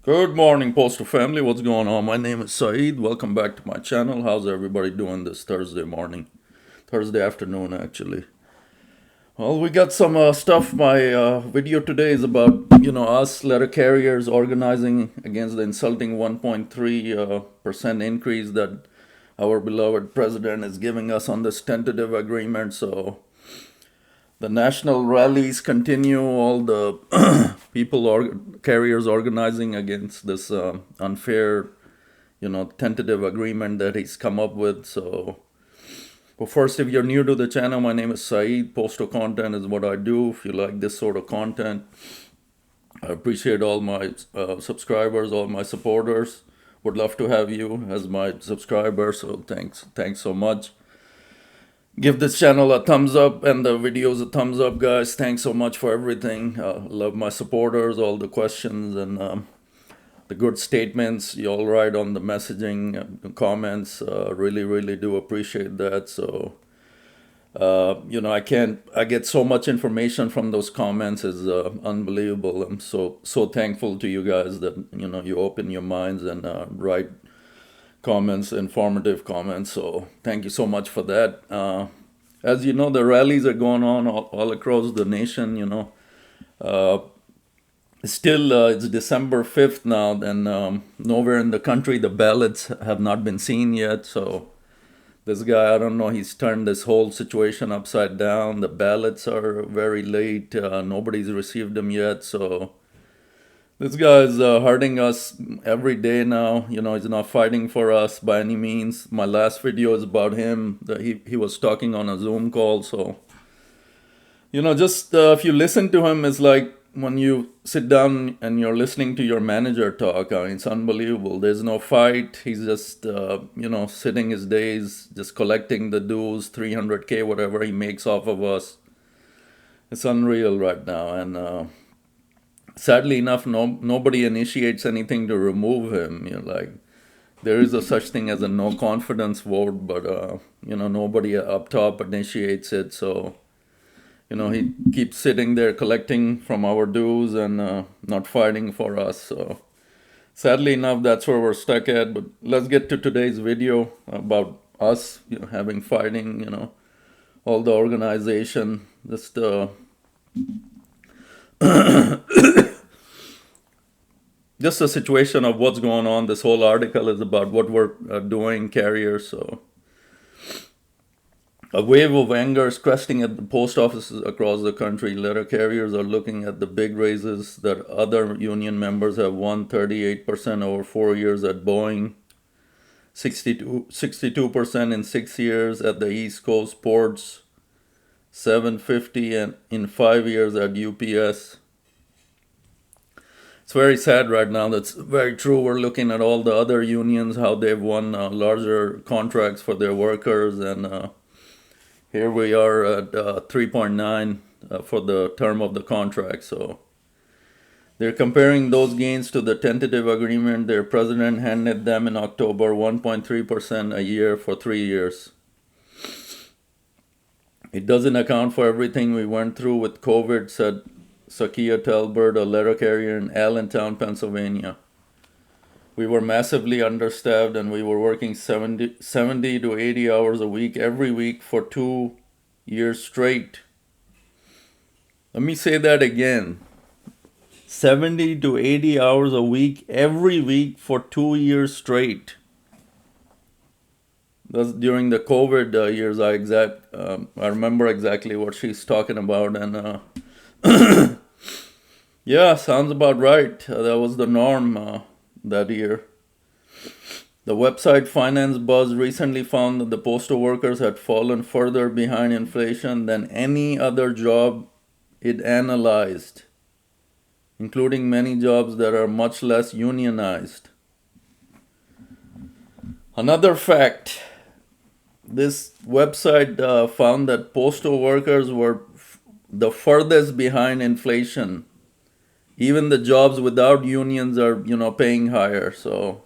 Good morning, Postal family. What's going on? My name is Saeed. Welcome back to my channel. How's everybody doing this Thursday morning? Thursday afternoon, actually. Well, we got some stuff. My video today is about, us letter carriers organizing against the insulting 1.3% increase that our beloved president is giving us on this tentative agreement. So the national rallies continue, all the people or carriers organizing against this unfair, tentative agreement that he's come up with. So, but first, if you're new to the channel, my name is Saeed. Postal content is what I do. If you like this sort of content, I appreciate all my subscribers, all my supporters. Would love to have you as my subscriber. So thanks so much. Give this channel a thumbs up and the videos a thumbs up, guys. Thanks so much for everything. Love my supporters, all the questions and the good statements you all write on the messaging comments. Really do appreciate that. So I get so much information from those comments. Is unbelievable. I'm so thankful to you guys that you open your minds and write comments, informative comments. So thank you so much for that. As you know, the rallies are going on all across the nation. Still, it's December 5th now, and nowhere in the country the ballots have not been seen yet. So this guy, I don't know, he's turned this whole situation upside down. The ballots are very late. Nobody's received them yet. So this guy is hurting us every day now. He's not fighting for us by any means. My last video is about him. He was talking on a Zoom call. So, just if you listen to him, it's like when you sit down and you're listening to your manager talk. I mean, it's unbelievable. There's no fight. He's just, sitting his days, just collecting the dues, 300K, whatever he makes off of us. It's unreal right now. And sadly enough, nobody initiates anything to remove him. There is a such thing as a no confidence vote, but nobody up top initiates it. So he keeps sitting there collecting from our dues and not fighting for us. So sadly enough, that's where we're stuck at. But let's get to today's video about us, having fighting. All the organization, just just a situation of what's going on. This whole article is about what we're doing, carriers. So a wave of anger is cresting at the post offices across the country. Letter carriers are looking at the big raises that other union members have won: 38% over 4 years at Boeing, 62% in 6 years at the East Coast ports, 750 and in 5 years at UPS. It's very sad right now. That's very true. We're looking at all the other unions, how they've won larger contracts for their workers, and here we are at 3.9 for the term of the contract. So they're comparing those gains to the tentative agreement their president handed them in October, 1.3% a year for 3 years. It doesn't account for everything we went through with COVID, said Sakia Talbert, a letter carrier in Allentown, Pennsylvania. We were massively understaffed and we were working 70 to 80 hours a week every week for 2 years straight. Let me say that again. 70 to 80 hours a week every week for 2 years straight. That's during the COVID years. I remember exactly what she's talking about, and yeah, sounds about right. That was the norm that year. The website Finance Buzz recently found that the postal workers had fallen further behind inflation than any other job it analyzed, including many jobs that are much less unionized. Another fact, this website found that postal workers were the furthest behind inflation. Even the jobs without unions are, paying higher. So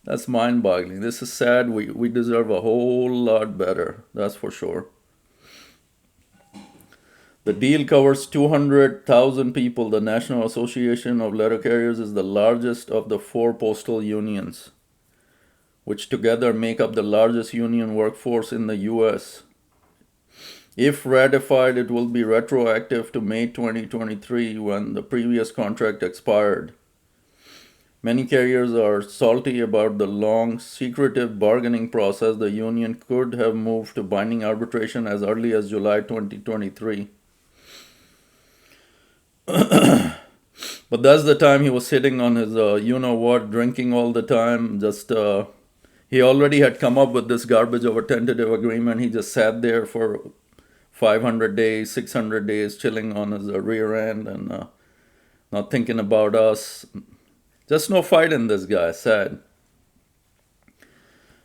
that's mind-boggling. This is sad. We deserve a whole lot better. That's for sure. The deal covers 200,000 people. The National Association of Letter Carriers is the largest of the four postal unions, which together make up the largest union workforce in the US. If ratified, it will be retroactive to May 2023 when the previous contract expired. Many carriers are salty about the long, secretive bargaining process. The union could have moved to binding arbitration as early as July 2023. But that's the time he was sitting on his, you-know-what, drinking all the time. He already had come up with this garbage of a tentative agreement. He just sat there for 500 days, 600 days, chilling on his rear end and not thinking about us. Just no fight in this guy, sad.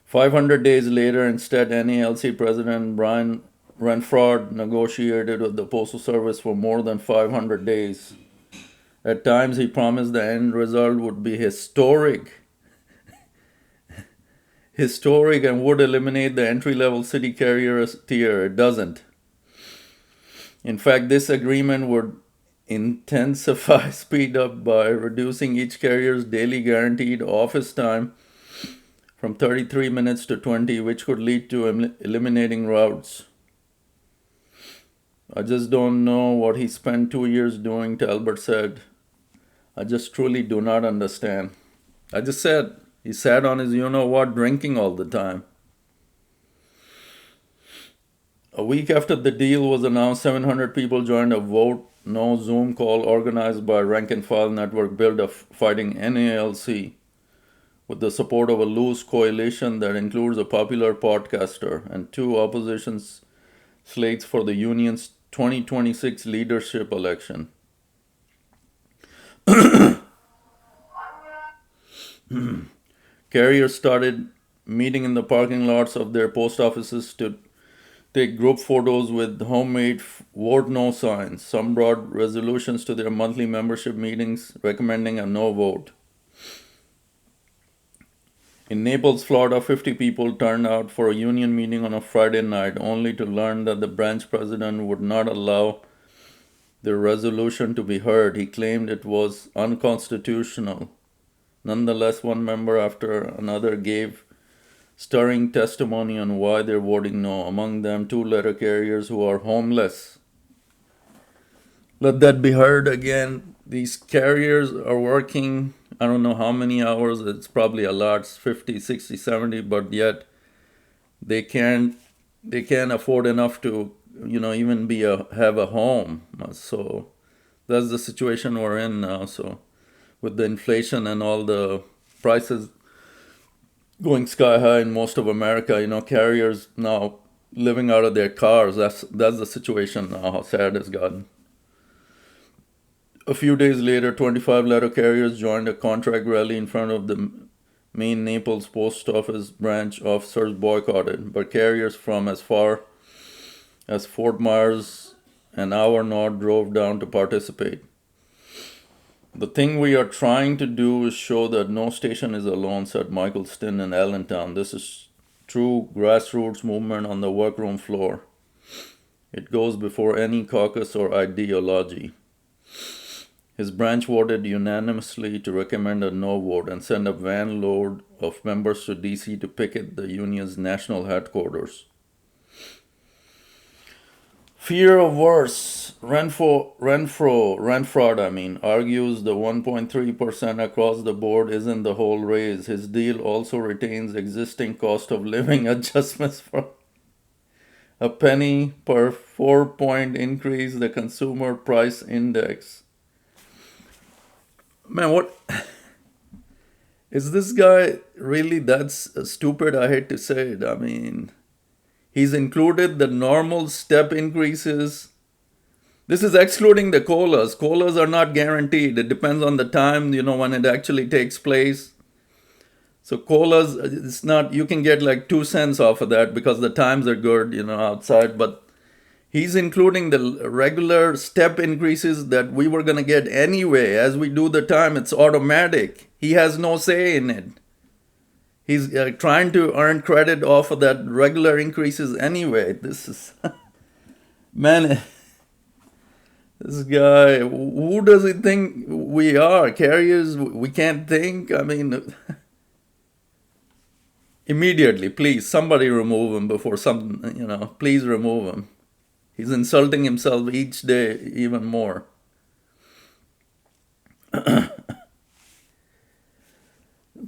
500 days later, instead, NALC President Brian Renfraud negotiated with the Postal Service for more than 500 days. At times, he promised the end result would be historic and would eliminate the entry-level city carrier tier. It doesn't. In fact, this agreement would intensify speed up by reducing each carrier's daily guaranteed office time from 33 minutes to 20, which could lead to eliminating routes. I just don't know what he spent 2 years doing, Talbot said. I just truly do not understand. I just said he sat on his you-know-what drinking all the time. A week after the deal was announced, 700 people joined a vote no Zoom call organized by Rank and File Network Build Up Fighting NALC with the support of a loose coalition that includes a popular podcaster and two opposition slates for the union's 2026 leadership election. Carriers started meeting in the parking lots of their post offices to take group photos with homemade vote no signs. Some brought resolutions to their monthly membership meetings recommending a no vote. In Naples, Florida, 50 people turned out for a union meeting on a Friday night, only to learn that the branch president would not allow their resolution to be heard. He claimed it was unconstitutional. Nonetheless, one member after another gave stirring testimony on why they're voting no, among them 2 letter carriers who are homeless. Let that be heard again. These carriers are working, I don't know how many hours, it's probably a lot, 50, 60, 70, but yet they can't afford enough to, even have a home. So that's the situation we're in now. So with the inflation and all the prices going sky high in most of America, carriers now living out of their cars. That's the situation now, how sad it's gotten. A few days later, 25 letter carriers joined a contract rally in front of the main Naples post office branch. Officers boycotted, but carriers from as far as Fort Myers and hour north drove down to participate. The thing we are trying to do is show that no station is alone, said Michael Stin in Allentown. This is true grassroots movement on the workroom floor. It goes before any caucus or ideology. His branch voted unanimously to recommend a no vote and send a van load of members to DC to picket the union's national headquarters. Fear of worse. Renfraud, argues the 1.3% across the board isn't the whole raise. His deal also retains existing cost of living adjustments for a penny per 4-point increase, the consumer price index. Man, what is this guy really that stupid? I hate to say it. I mean, he's included the normal step increases. This is excluding the COLAs. COLAs are not guaranteed. It depends on the time, when it actually takes place. So COLAs, it's not, you can get like 2 cents off of that because the times are good, outside. But he's including the regular step increases that we were going to get anyway. As we do the time, it's automatic. He has no say in it. He's trying to earn credit off of that regular increases anyway. This is, man, This guy, who does he think we are? Carriers, we can't think? I mean, immediately, please, somebody remove him before please remove him. He's insulting himself each day even more.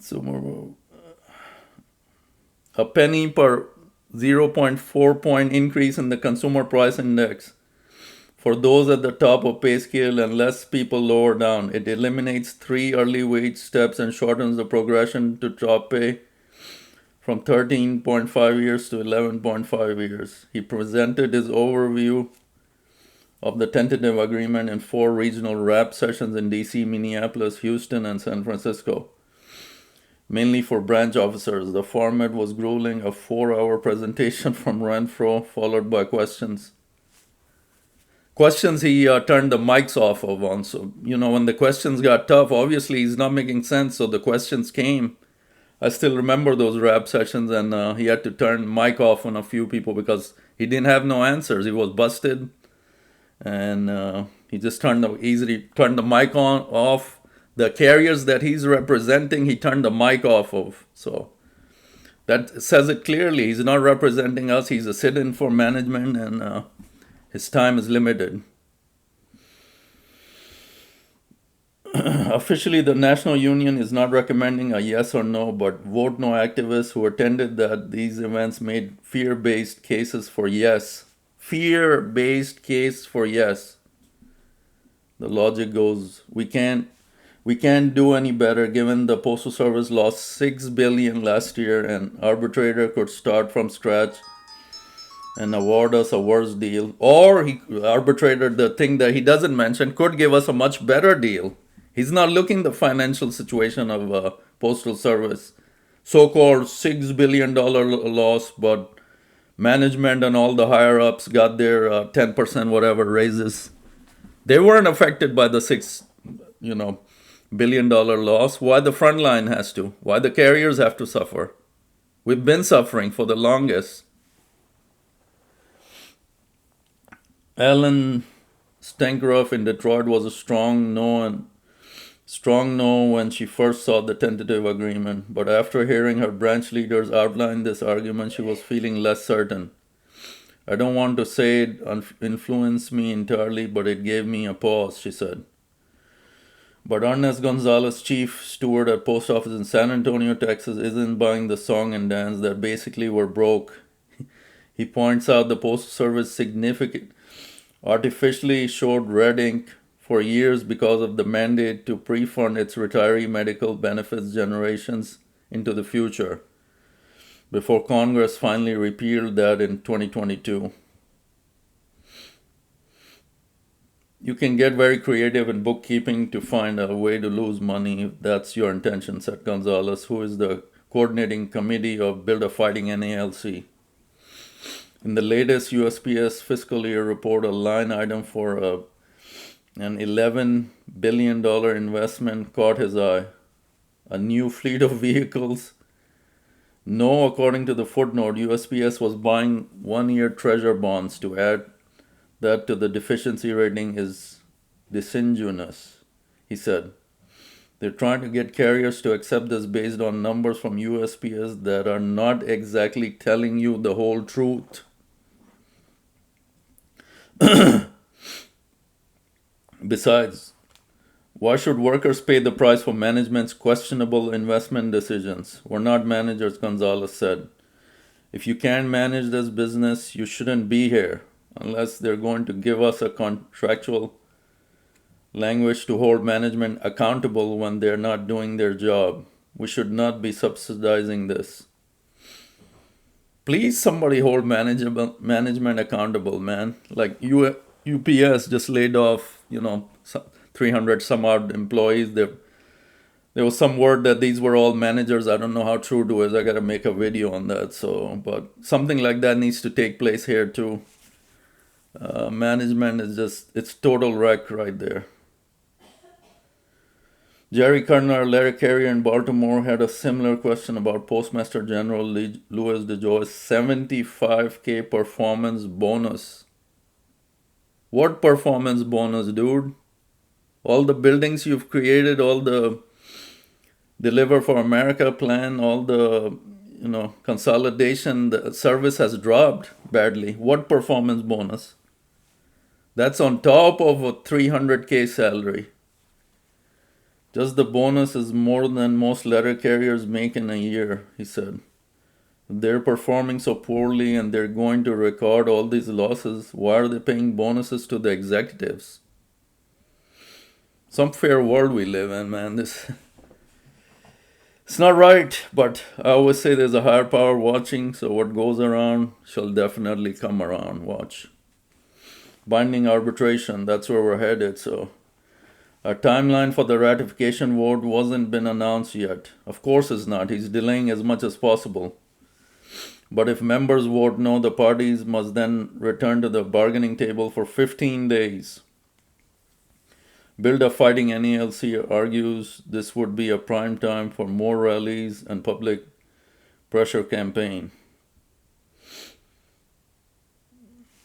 So, a penny per 0.4 point increase in the consumer price index for those at the top of pay scale and less people lower down. It eliminates 3 early wage steps and shortens the progression to top pay from 13.5 years to 11.5 years. He presented his overview of the tentative agreement in 4 regional rap sessions in DC, Minneapolis, Houston, and San Francisco, mainly for branch officers. The format was grueling, a 4-hour presentation from Renfro, followed by questions. Questions he turned the mics off of on. So, when the questions got tough, obviously he's not making sense, so the questions came. I still remember those rap sessions, and he had to turn mic off on a few people because he didn't have no answers. He was busted, and he just turned the mic off. The carriers that he's representing, he turned the mic off of. So that says it clearly. He's not representing us. He's a sit-in for management, and his time is limited. Officially, the National Union is not recommending a yes or no, but vote no activists who attended these events made fear-based cases for yes. Fear-based case for yes. The logic goes, we can't do any better given the Postal Service lost $6 billion last year, and arbitrator could start from scratch and award us a worse deal. Or arbitrator, the thing that he doesn't mention, could give us a much better deal. He's not looking the financial situation of Postal Service. So-called $6 billion loss, but management and all the higher-ups got their 10% whatever raises. They weren't affected by the $6 billion loss. Why the front line has to? Why the carriers have to suffer? We've been suffering for the longest. Alan Stankeroff in Detroit was a strong no when she first saw the tentative agreement, but after hearing her branch leaders outline this argument, she was feeling less certain. I don't want to say it influenced me entirely, but it gave me a pause, she said. But Ernest Gonzalez, chief steward at post office in San Antonio, Texas, isn't buying the song and dance that basically were broke. He points out the Postal Service artificially showed red ink for years because of the mandate to pre-fund its retiree medical benefits generations into the future, before Congress finally repealed that in 2022. You can get very creative in bookkeeping to find a way to lose money if that's your intention, said Gonzalez, who is the coordinating committee of Build a Fighting NALC. In the latest USPS fiscal year report, a line item for an $11 billion investment caught his eye. A new fleet of vehicles. No, according to the footnote, USPS was buying 1-year treasure bonds. To add that to the deficiency rating is disingenuous, he said. They're trying to get carriers to accept this based on numbers from USPS that are not exactly telling you the whole truth. Besides, why should workers pay the price for management's questionable investment decisions? We're not managers, Gonzalez said. If you can't manage this business, you shouldn't be here, unless they're going to give us a contractual language to hold management accountable when they're not doing their job. We should not be subsidizing this. Please, somebody hold management accountable, man. Like UPS just laid off, 300 some odd employees. There was some word that these were all managers. I don't know how true it is. I got to make a video on that. But something like that needs to take place here too. Management is it's total wreck right there. Jerry Kerner, letter carrier in Baltimore, had a similar question about Postmaster General Louis DeJoy's $75K performance bonus. What performance bonus, dude? All the buildings you've created, all the Deliver for America plan, all the consolidation, the service has dropped badly. What performance bonus? That's on top of a 300K salary. Just the bonus is more than most letter carriers make in a year, he said. They're performing so poorly and they're going to record all these losses. Why are they paying bonuses to the executives? Some fair world we live in, man. It's not right, but I always say there's a higher power watching, so what goes around shall definitely come around. Watch. Binding arbitration, that's where we're headed, so a timeline for the ratification vote wasn't been announced yet. Of course it's not. He's delaying as much as possible. But if members vote no, the parties must then return to the bargaining table for 15 days. Build Up Fighting NALC argues this would be a prime time for more rallies and public pressure campaign.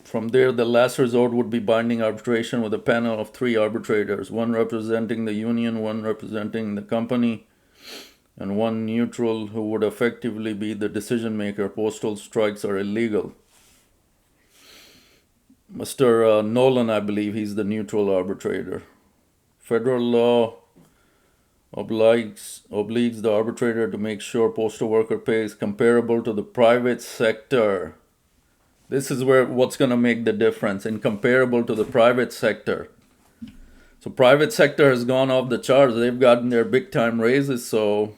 From there, the last resort would be binding arbitration with a panel of 3 arbitrators, one representing the union, one representing the company, and one neutral who would effectively be the decision maker. Postal strikes are illegal. Mr. Nolan, I believe, he's the neutral arbitrator. Federal law obliges the arbitrator to make sure postal worker pay is comparable to the private sector. This is what's going to make the difference, in comparable to the private sector. So private sector has gone off the charts. They've gotten their big time raises. So,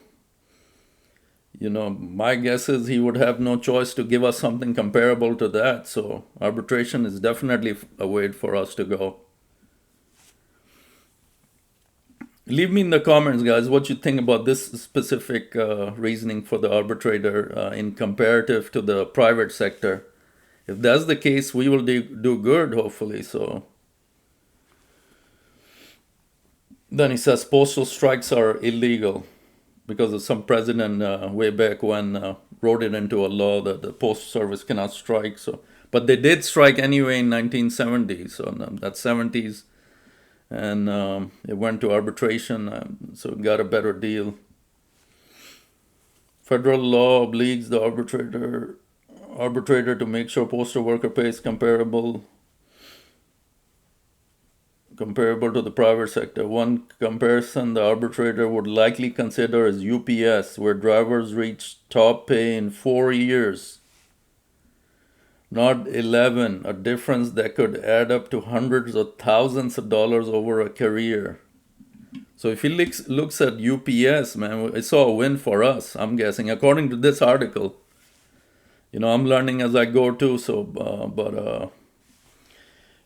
my guess is he would have no choice to give us something comparable to that. So arbitration is definitely a way for us to go. Leave me in the comments, guys, what you think about this specific reasoning for the arbitrator in comparative to the private sector. If that's the case, we will do good, hopefully. So then he says postal strikes are illegal because of some president way back when wrote it into a law that the postal service cannot strike. But they did strike anyway in 1970. So that's 70s, and it went to arbitration. So it got a better deal. Federal law obliges the arbitrator to make sure postal worker pay is comparable to the private sector. One comparison the arbitrator would likely consider is UPS, where drivers reach top pay in 4 years, not 11, a difference that could add up to hundreds of thousands of dollars over a career. So if he looks at UPS, man, it's all a win for us, I'm guessing, according to this article. I'm learning as I go too. So, but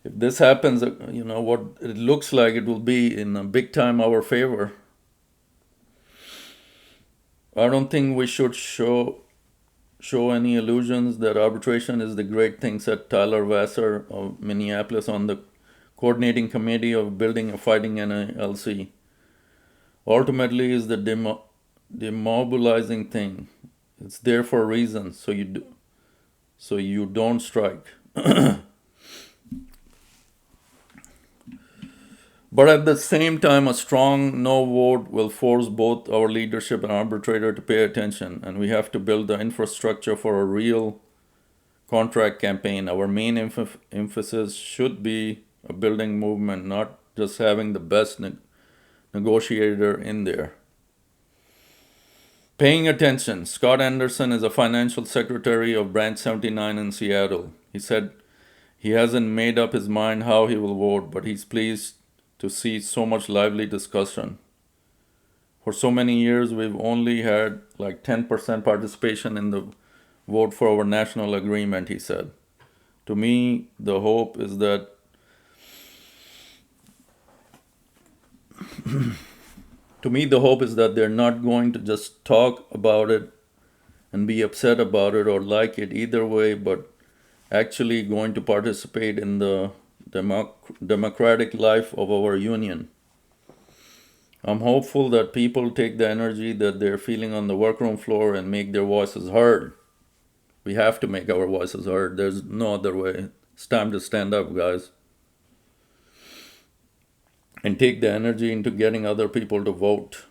if this happens, what it looks like, it will be in a big time our favor. I don't think we should show any illusions that arbitration is the great thing, said Tyler Vassar of Minneapolis on the coordinating committee of Building a Fighting NALC. Ultimately, is the demobilizing thing. It's there for a reason, so you don't strike. But at the same time, a strong no vote will force both our leadership and arbitrator to pay attention, and we have to build the infrastructure for a real contract campaign. Our main emphasis should be a building movement, not just having the best negotiator in there. Paying attention. Scott Anderson is a financial secretary of Branch 79 in Seattle. He said he hasn't made up his mind how he will vote, but he's pleased to see so much lively discussion. For so many years, we've only had like 10% participation in the vote for our national agreement, he said. To me, the hope is that they're not going to just talk about it and be upset about it or like it either way, but actually going to participate in the democratic life of our union. I'm hopeful that people take the energy that they're feeling on the workroom floor and make their voices heard. We have to make our voices heard. There's no other way. It's time to stand up, guys. and take the energy into getting other people to vote.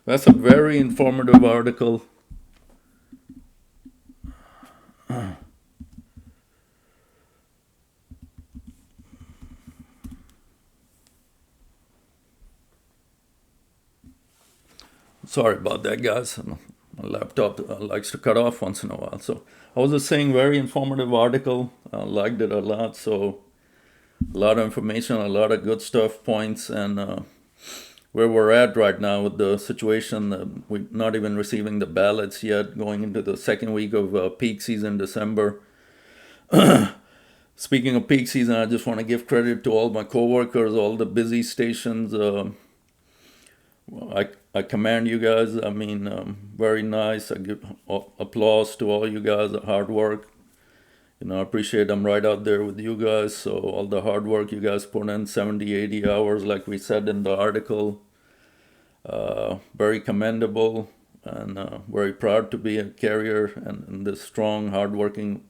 That's a very informative article. Sorry about that, guys. My laptop likes to cut off once in a while. So I was just saying, very informative article. I liked it a lot. So a lot of information, a lot of good stuff, points, and where we're at right now with the situation. We're not even receiving the ballots yet, going into the second week of peak season, December. Speaking of peak season, I just want to give credit to all my coworkers, all the busy stations. I commend you guys. I mean, very nice. I give applause to all you guys, the hard work. I appreciate I'm right out there with you guys. So all the hard work you guys put in, 70, 80 hours, like we said in the article, very commendable, and very proud to be a carrier and this strong, hardworking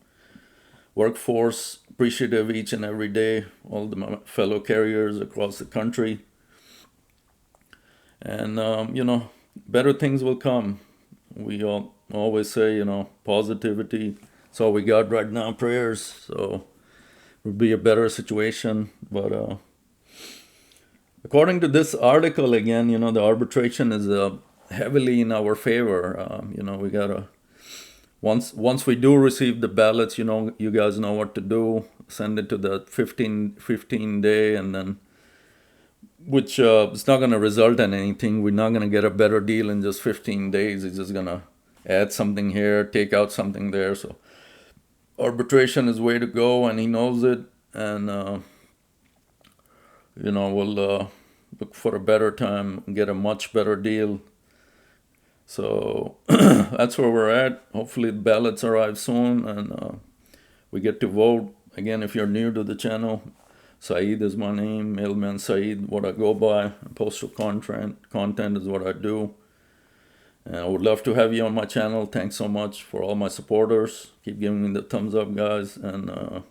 workforce. Appreciative each and every day, all my fellow carriers across the country. And, better things will come. We all always say, positivity. That's all we got right now, prayers. So it would be a better situation. But according to this article, again, the arbitration is heavily in our favor. We gotta, once we do receive the ballots, you guys know what to do. Send it to the 15 day, and then, which it's not going to result in anything. We're not going to get a better deal in just 15 days. It's just going to add something here, take out something there. So arbitration is way to go, and he knows it. And, we'll look for a better time and get a much better deal. So that's where we're at. Hopefully the ballots arrive soon, and we get to vote. Again, if you're new to the channel, Saeed is my name, Mailman Saeed, what I go by. Postal content is what I do. And I would love to have you on my channel. Thanks so much for all my supporters. Keep giving me the thumbs up, guys. And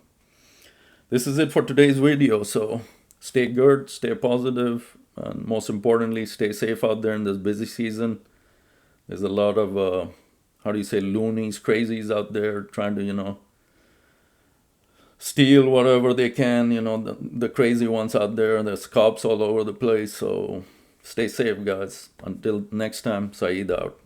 this is it for today's video. So stay good, stay positive, and most importantly, stay safe out there in this busy season. There's a lot of, loonies, crazies out there trying to, steal whatever they can, the crazy ones out there. There's cops all over the place. So stay safe, guys. Until next time, Saeed out.